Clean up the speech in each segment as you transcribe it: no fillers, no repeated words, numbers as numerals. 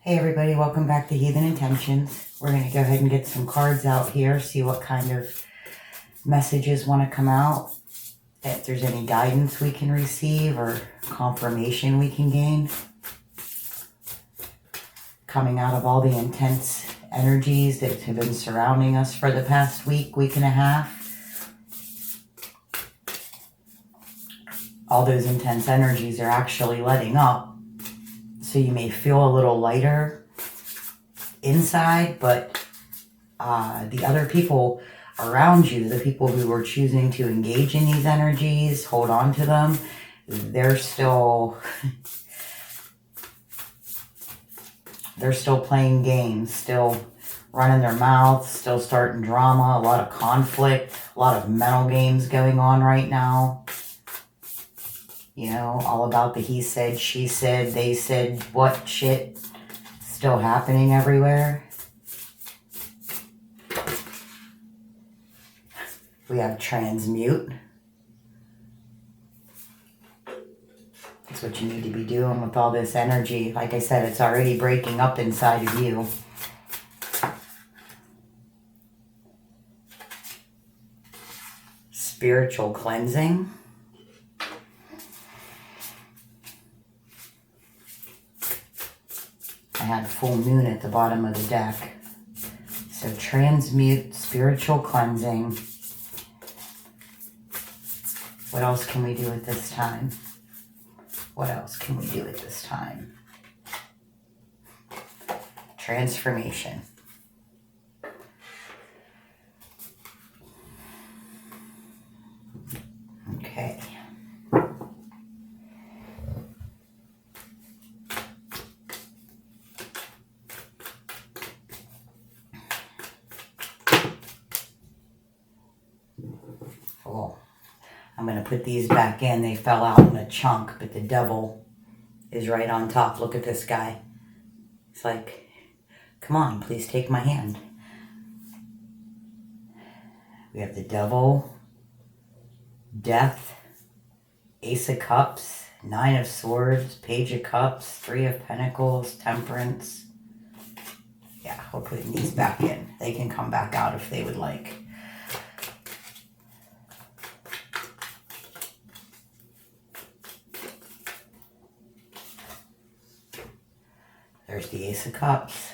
Hey everybody, welcome back to Heathen Intentions. We're going to go ahead and get some cards out here, see what kind of messages want to come out, if there's any guidance we can receive or confirmation we can gain. Coming out of all the intense energies that have been surrounding us for the past week and a half. All those intense energies are actually letting up. So you may feel a little lighter inside, but the other people around you, the people who are choosing to engage in these energies, hold on to them, they're still playing games, still running their mouths, still starting drama, a lot of conflict, a lot of mental games going on right now. You know, all about the he said, she said, they said what shit still happening everywhere. We have transmute. That's what you need to be doing with all this energy. Like I said, it's already breaking up inside of you. Spiritual cleansing. I had full moon at the bottom of the deck. So transmute, spiritual cleansing. What else can we do at this time? What else can we do at this time? Transformation. Okay. Cool. I'm going to put these back in. They fell out in a chunk, but the devil is right on top. Look at this guy. It's like, come on, please take my hand. We have the devil, death, ace of cups, 9 of swords, page of cups, 3 of pentacles, temperance. Yeah, we're putting these back in. They can come back out if they would like. There's the ace of cups.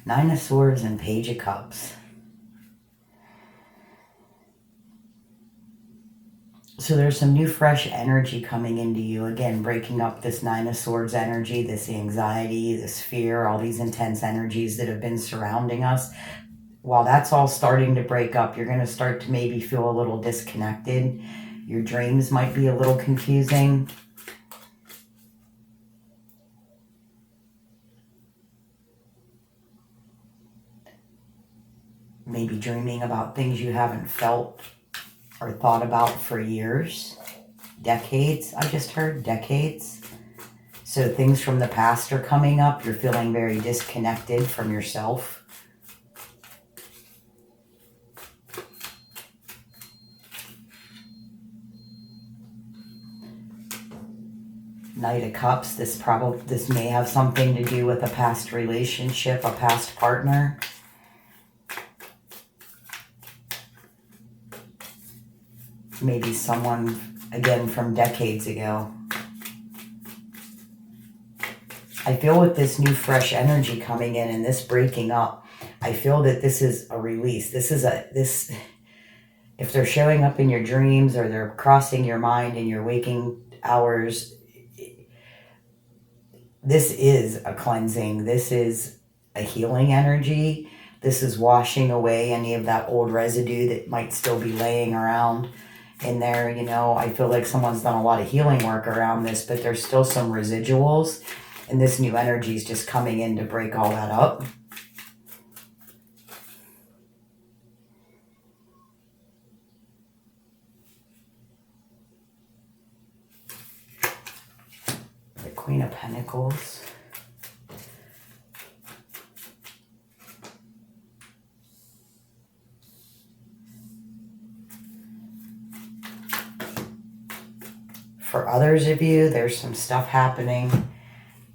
Nine of swords and page of cups. So there's some new fresh energy coming into you. Again, breaking up this 9 of swords energy, this anxiety, this fear, all these intense energies that have been surrounding us. While that's all starting to break up, you're going to start to maybe feel a little disconnected. Your dreams might be a little confusing. Maybe dreaming about things you haven't felt or thought about for years, decades. I just heard decades. So things from the past are coming up. You're feeling very disconnected from yourself. Knight of Cups, this may have something to do with a past relationship, a past partner. Maybe someone, again, from decades ago. I feel with this new fresh energy coming in and this breaking up, I feel that this is a release. If they're showing up in your dreams or they're crossing your mind in your waking hours, this is a cleansing. This is a healing energy. This is washing away any of that old residue that might still be laying around in there. You know, I feel like someone's done a lot of healing work around this, but there's still some residuals. And this new energy is just coming in to break all that up. The Queen of Pentacles. For others of you, there's some stuff happening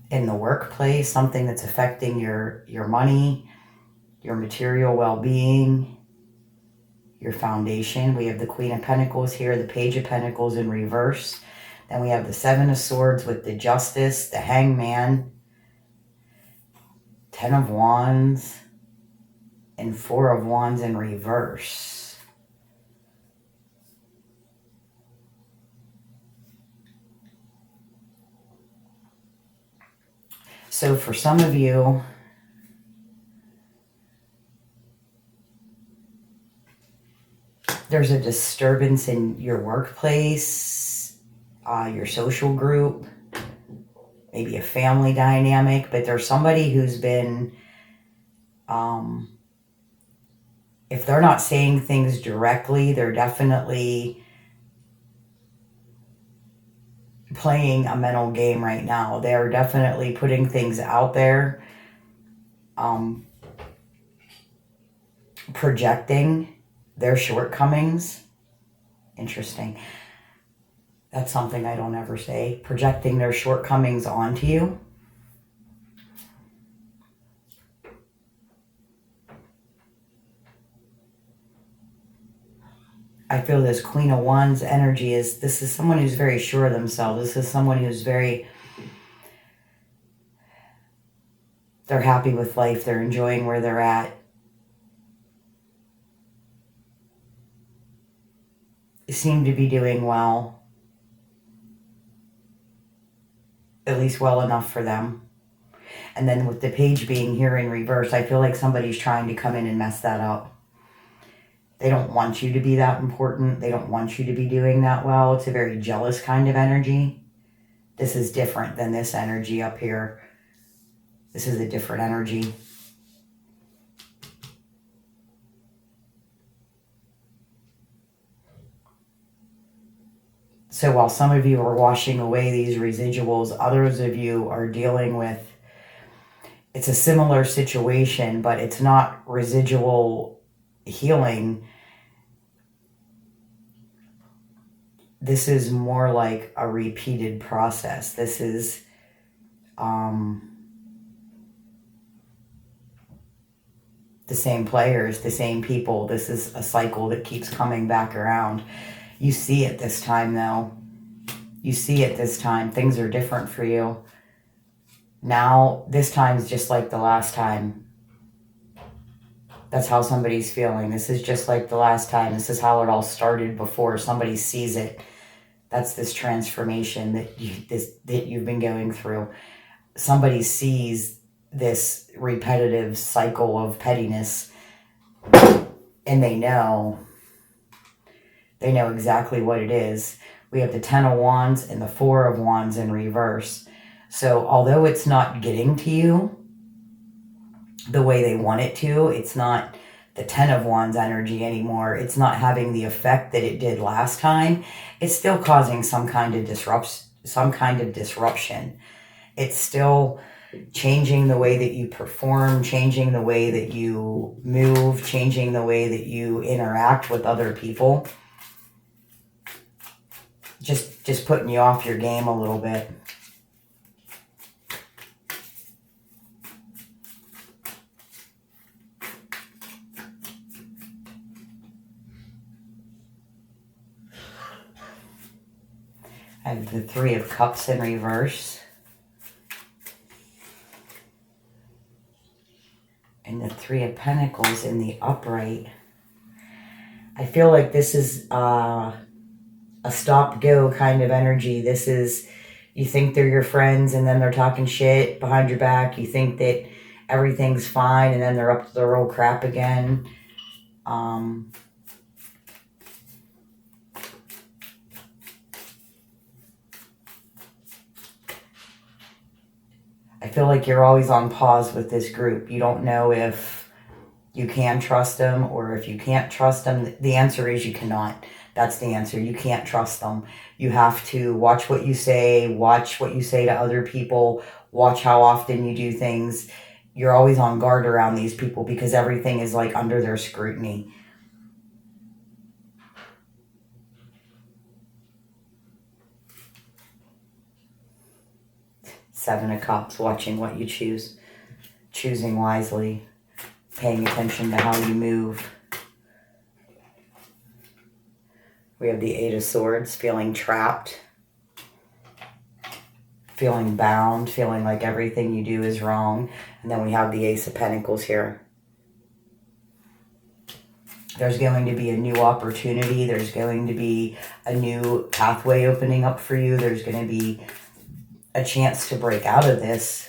in the workplace, something that's affecting your money, your material well-being, your foundation. We have the Queen of Pentacles here, the Page of Pentacles in reverse. Then we have the Seven of Swords with the Justice, the Hangman, Ten of Wands, and Four of Wands in reverse. So for some of you, there's a disturbance in your workplace, your social group, maybe a family dynamic, but there's somebody who's been, if they're not saying things directly, they're definitely playing a mental game right now. They're definitely putting things out there, projecting their shortcomings. Interesting. That's something I don't ever say. Projecting their shortcomings onto you. I feel this Queen of Wands energy this is someone who's very sure of themselves. This is someone who's they're happy with life. They're enjoying where they're at. They seem to be doing well. At least well enough for them. And then with the Page being here in reverse, I feel like somebody's trying to come in and mess that up. They don't want you to be that important. They don't want you to be doing that well. It's a very jealous kind of energy. This is different than this energy up here. This is a different energy. So while some of you are washing away these residuals, others of you are dealing with, it's a similar situation, but it's not residual healing. This is more like a repeated process. This is the same players, the same people. This is a cycle that keeps coming back around. You see it this time, though. You see it this time. Things are different for you. Now, this time is just like the last time. That's how somebody's feeling. This is just like the last time. This is how it all started before. Somebody sees it. That's this transformation that you've been going through. Somebody sees this repetitive cycle of pettiness, and they know exactly what it is. We have the Ten of Wands and the Four of Wands in reverse. So although it's not getting to you the way they want it to, it's not the Ten of Wands energy anymore. It's not having the effect that it did last time. It's still causing some kind of disruption. It's still changing the way that you perform, changing the way that you move, changing the way that you interact with other people. Just putting you off your game a little bit. I have the Three of Cups in reverse. And the Three of Pentacles in the upright. I feel like this is a stop-go kind of energy. This is, you think they're your friends and then they're talking shit behind your back. You think that everything's fine and then they're up to their old crap again. I feel like you're always on pause with this group. You don't know if you can trust them or if you can't trust them. The answer is you cannot. That's the answer. You can't trust them. You have to watch what you say to other people, watch how often you do things. You're always on guard around these people because everything is like under their scrutiny. Seven of Cups, watching what you choose, choosing wisely, paying attention to how you move. We have the Eight of Swords, feeling trapped, feeling bound, feeling like everything you do is wrong. And then we have the Ace of Pentacles here. There's going to be a new opportunity. There's going to be a new pathway opening up for you. There's going to be a chance to break out of this.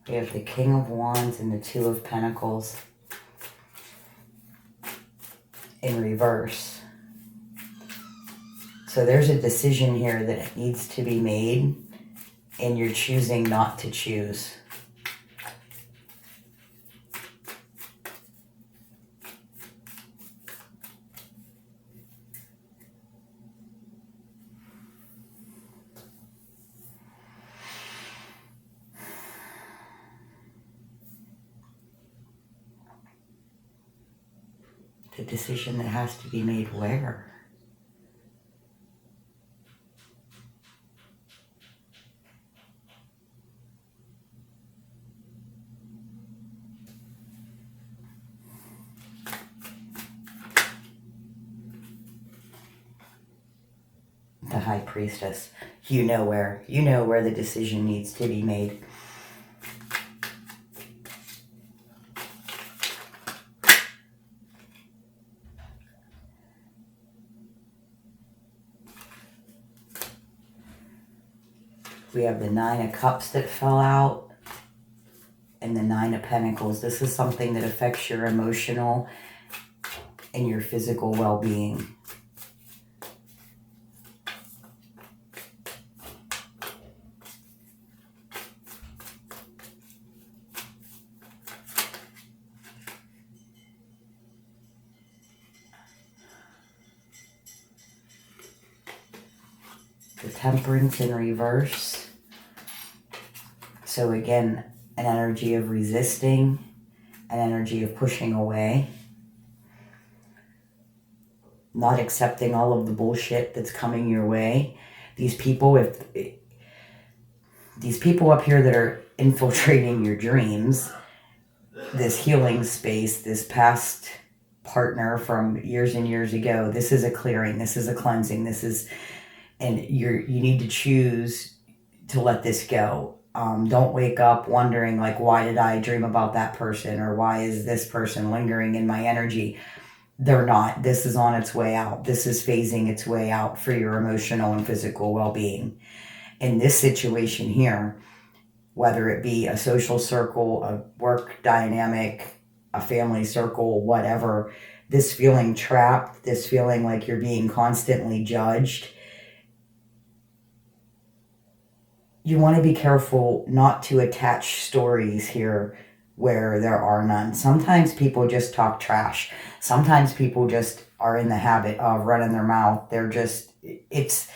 We have the King of Wands and the Two of Pentacles in reverse. So there's a decision here that needs to be made, and you're choosing not to choose. The decision that has to be made where? The High Priestess. You know where the decision needs to be made. We have the Nine of Cups that fell out and the Nine of Pentacles. This is something that affects your emotional and your physical well-being. The Temperance in reverse. So again, an energy of resisting, an energy of pushing away, not accepting all of the bullshit that's coming your way. These people up here that are infiltrating your dreams, this healing space, this past partner from years and years ago, this is a clearing, this is a cleansing, and you need to choose to let this go. Don't wake up wondering, like, why did I dream about that person? Or why is this person lingering in my energy? They're not. This is on its way out. This is phasing its way out for your emotional and physical well-being. In this situation here, whether it be a social circle, a work dynamic, a family circle, whatever, this feeling trapped, this feeling like you're being constantly judged, you want to be careful not to attach stories here where there are none. Sometimes people just talk trash. Sometimes people just are in the habit of running their mouth. They're just, it's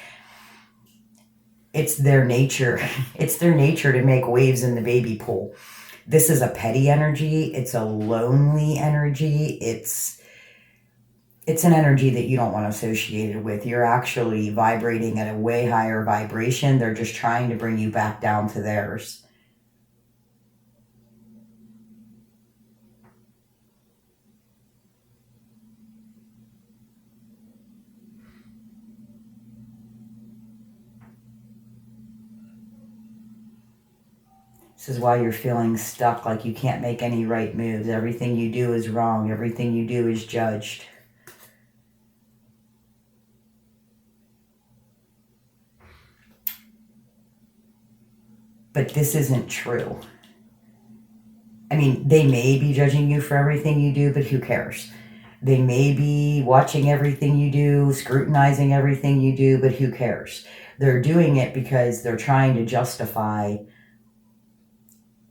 their nature. It's their nature to make waves in the baby pool. This is a petty energy. It's a lonely energy. It's an energy that you don't want associated with. You're actually vibrating at a way higher vibration. They're just trying to bring you back down to theirs. This is why you're feeling stuck, like you can't make any right moves. Everything you do is wrong. Everything you do is judged. But this isn't true. I mean, they may be judging you for everything you do, but who cares? They may be watching everything you do, scrutinizing everything you do, but who cares? They're doing it because they're trying to justify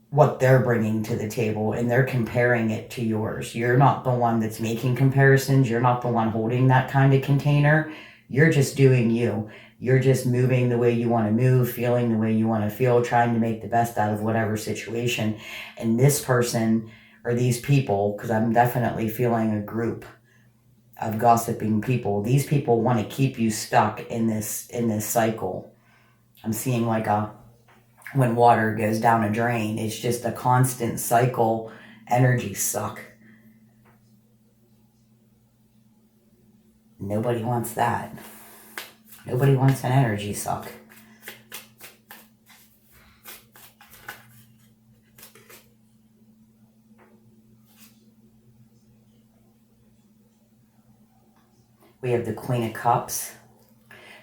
what they're bringing to the table, and they're comparing it to yours. You're not the one that's making comparisons. You're not the one holding that kind of container. You're just doing you. You're just moving the way you want to move, feeling the way you want to feel, trying to make the best out of whatever situation. And this person or these people, because I'm definitely feeling a group of gossiping people, these people want to keep you stuck in this cycle. I'm seeing like when water goes down a drain, it's just a constant cycle, energy suck. Nobody wants that. Nobody wants an energy suck. We have the Queen of Cups.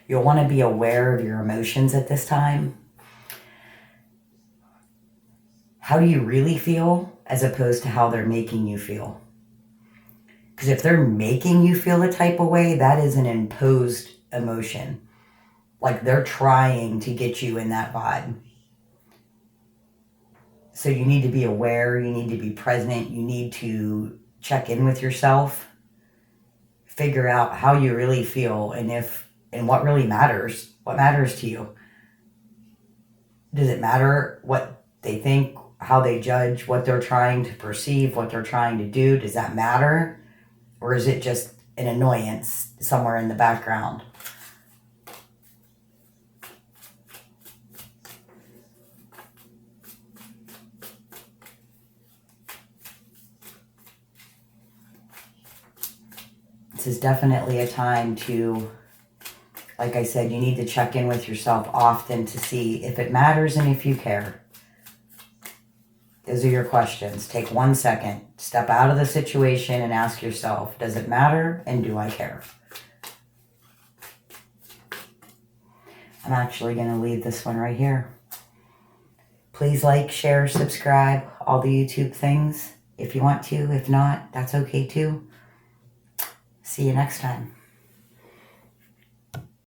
You'll want to be aware of your emotions at this time. How do you really feel as opposed to how they're making you feel? Because if they're making you feel a type of way, that is an imposed emotion. Like they're trying to get you in that vibe. So you need to be aware, you need to be present, you need to check in with yourself, figure out how you really feel and what really matters. What matters to you? Does it matter what they think, how they judge, what they're trying to perceive, what they're trying to do? Does that matter? Or is it just an annoyance somewhere in the background? This is definitely a time to, like I said, you need to check in with yourself often to see if it matters and if you care. Those are your questions. Take 1 second, step out of the situation and ask yourself, does it matter and do I care? I'm actually going to leave this one right here. Please like, share, subscribe, all the YouTube things if you want to. If not, that's okay too. See you next time.